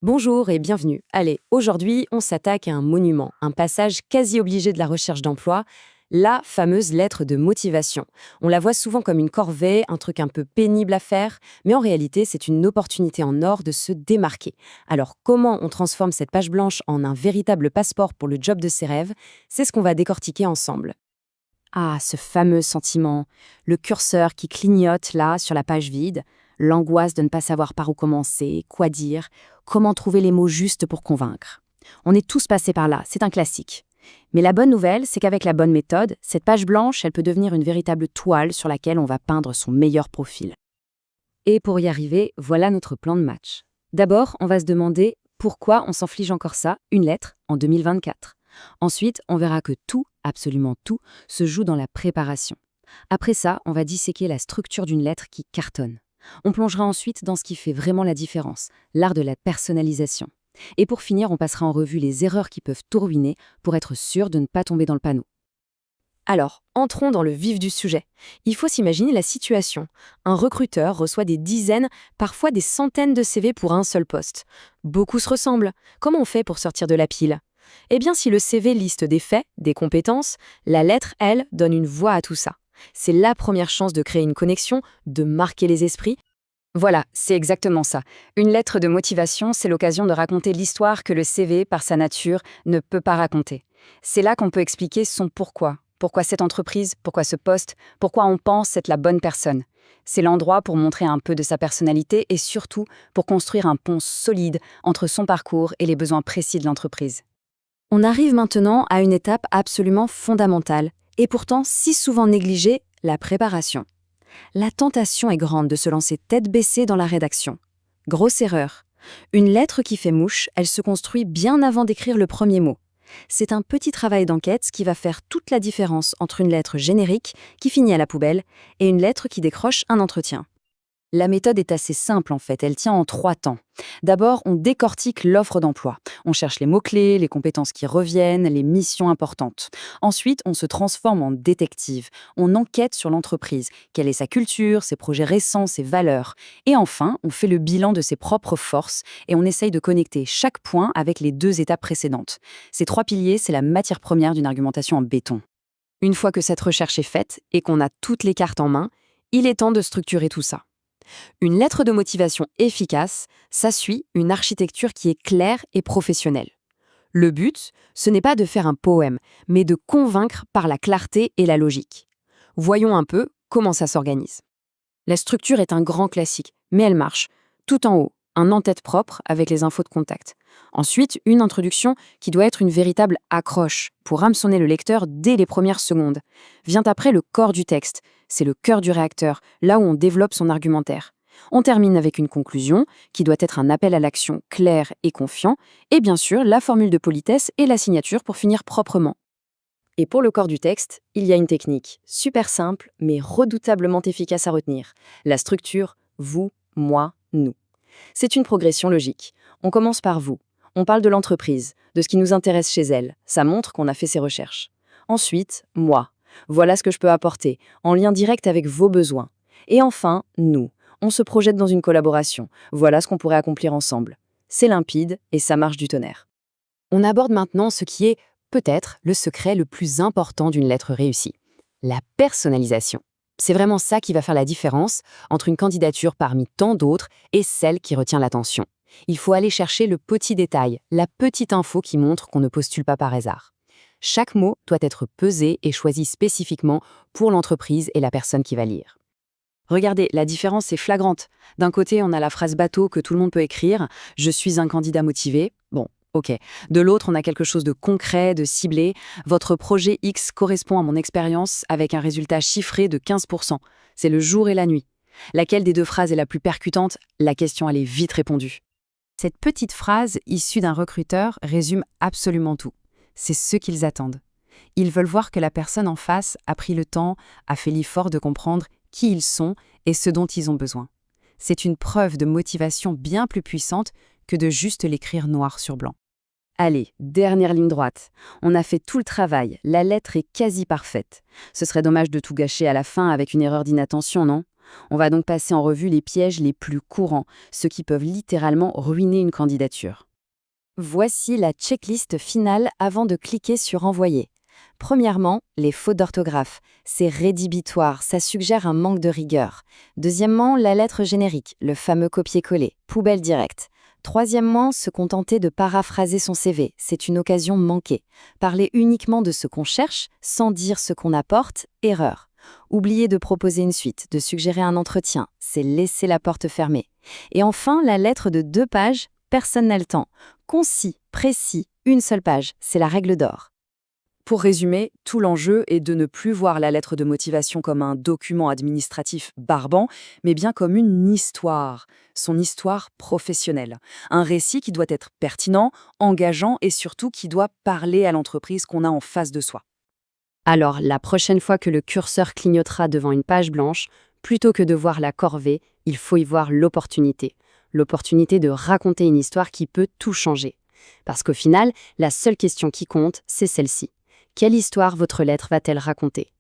Bonjour et bienvenue. Allez, aujourd'hui, on s'attaque à un monument, un passage quasi obligé de la recherche d'emploi, la fameuse lettre de motivation. On la voit souvent comme une corvée, un truc un peu pénible à faire, mais en réalité, c'est une opportunité en or de se démarquer. Alors, comment on transforme cette page blanche en un véritable passeport pour le job de ses rêves? C'est ce qu'on va décortiquer ensemble. Ah, ce fameux sentiment, le curseur qui clignote là sur la page vide, l'angoisse de ne pas savoir par où commencer, quoi dire, comment trouver les mots justes pour convaincre. On est tous passés par là, c'est un classique. Mais la bonne nouvelle, c'est qu'avec la bonne méthode, cette page blanche, elle peut devenir une véritable toile sur laquelle on va peindre son meilleur profil. Et pour y arriver, voilà notre plan de match. D'abord, on va se demander pourquoi on s'inflige encore ça, une lettre, en 2024. Ensuite, on verra que tout, absolument tout, se joue dans la préparation. Après ça, on va disséquer la structure d'une lettre qui cartonne. On plongera ensuite dans ce qui fait vraiment la différence, l'art de la personnalisation. Et pour finir, on passera en revue les erreurs qui peuvent tout ruiner pour être sûr de ne pas tomber dans le panneau. Alors, entrons dans le vif du sujet. Il faut s'imaginer la situation. Un recruteur reçoit des dizaines, parfois des centaines de CV pour un seul poste. Beaucoup se ressemblent. Comment on fait pour sortir de la pile? Eh bien, si le CV liste des faits, des compétences, la lettre, elle, donne une voix à tout ça. C'est la première chance de créer une connexion, de marquer les esprits. Voilà, c'est exactement ça. Une lettre de motivation, c'est l'occasion de raconter l'histoire que le CV, par sa nature, ne peut pas raconter. C'est là qu'on peut expliquer son pourquoi. Pourquoi cette entreprise, pourquoi ce poste, pourquoi on pense être la bonne personne. C'est l'endroit pour montrer un peu de sa personnalité et surtout pour construire un pont solide entre son parcours et les besoins précis de l'entreprise. On arrive maintenant à une étape absolument fondamentale, et pourtant si souvent négligée, la préparation. La tentation est grande de se lancer tête baissée dans la rédaction. Grosse erreur. Une lettre qui fait mouche, elle se construit bien avant d'écrire le premier mot. C'est un petit travail d'enquête qui va faire toute la différence entre une lettre générique qui finit à la poubelle et une lettre qui décroche un entretien. La méthode est assez simple en fait, elle tient en 3 temps. D'abord, on décortique l'offre d'emploi. On cherche les mots-clés, les compétences qui reviennent, les missions importantes. Ensuite, on se transforme en détective. On enquête sur l'entreprise. Quelle est sa culture, ses projets récents, ses valeurs. Et enfin, on fait le bilan de ses propres forces et on essaye de connecter chaque point avec les 2 étapes précédentes. Ces 3 piliers, c'est la matière première d'une argumentation en béton. Une fois que cette recherche est faite et qu'on a toutes les cartes en main, il est temps de structurer tout ça. Une lettre de motivation efficace, ça suit une architecture qui est claire et professionnelle. Le but, ce n'est pas de faire un poème, mais de convaincre par la clarté et la logique. Voyons un peu comment ça s'organise. La structure est un grand classique, mais elle marche. Tout en haut, un en-tête propre avec les infos de contact. Ensuite, une introduction qui doit être une véritable accroche pour hameçonner le lecteur dès les premières secondes. Vient après le corps du texte. C'est le cœur du réacteur, là où on développe son argumentaire. On termine avec une conclusion, qui doit être un appel à l'action clair et confiant, et bien sûr la formule de politesse et la signature pour finir proprement. Et pour le corps du texte, il y a une technique, super simple, mais redoutablement efficace à retenir. La structure vous, moi, nous. C'est une progression logique. On commence par vous. On parle de l'entreprise, de ce qui nous intéresse chez elle. Ça montre qu'on a fait ses recherches. Ensuite, moi. Voilà ce que je peux apporter, en lien direct avec vos besoins. Et enfin, nous. On se projette dans une collaboration. Voilà ce qu'on pourrait accomplir ensemble. C'est limpide et ça marche du tonnerre. On aborde maintenant ce qui est, peut-être, le secret le plus important d'une lettre réussie. La personnalisation. C'est vraiment ça qui va faire la différence entre une candidature parmi tant d'autres et celle qui retient l'attention. Il faut aller chercher le petit détail, la petite info qui montre qu'on ne postule pas par hasard. Chaque mot doit être pesé et choisi spécifiquement pour l'entreprise et la personne qui va lire. Regardez, la différence est flagrante. D'un côté, on a la phrase bateau que tout le monde peut écrire « Je suis un candidat motivé ». Bon, ok. De l'autre, on a quelque chose de concret, de ciblé. Votre projet X correspond à mon expérience avec un résultat chiffré de 15%. C'est le jour et la nuit. Laquelle des 2 phrases est la plus percutante? La question, elle est vite répondue. Cette petite phrase issue d'un recruteur résume absolument tout. C'est ce qu'ils attendent. Ils veulent voir que la personne en face a pris le temps, a fait l'effort de comprendre qui ils sont et ce dont ils ont besoin. C'est une preuve de motivation bien plus puissante que de juste l'écrire noir sur blanc. Allez, dernière ligne droite. On a fait tout le travail, la lettre est quasi parfaite. Ce serait dommage de tout gâcher à la fin avec une erreur d'inattention, non? On va donc passer en revue les pièges les plus courants, ceux qui peuvent littéralement ruiner une candidature. Voici la checklist finale avant de cliquer sur Envoyer. Premièrement, les fautes d'orthographe. C'est rédhibitoire, ça suggère un manque de rigueur. Deuxièmement, la lettre générique, le fameux copier-coller, poubelle directe. Troisièmement, se contenter de paraphraser son CV, c'est une occasion manquée. Parler uniquement de ce qu'on cherche, sans dire ce qu'on apporte, erreur. Oublier de proposer une suite, de suggérer un entretien, c'est laisser la porte fermée. Et enfin, la lettre de 2 pages, personne n'a le temps. Concis, précis, une seule page, c'est la règle d'or. Pour résumer, tout l'enjeu est de ne plus voir la lettre de motivation comme un document administratif barbant, mais bien comme une histoire, son histoire professionnelle. Un récit qui doit être pertinent, engageant et surtout qui doit parler à l'entreprise qu'on a en face de soi. Alors, la prochaine fois que le curseur clignotera devant une page blanche, plutôt que de voir la corvée, il faut y voir l'opportunité. L'opportunité de raconter une histoire qui peut tout changer. Parce qu'au final, la seule question qui compte, c'est celle-ci. Quelle histoire votre lettre va-t-elle raconter ?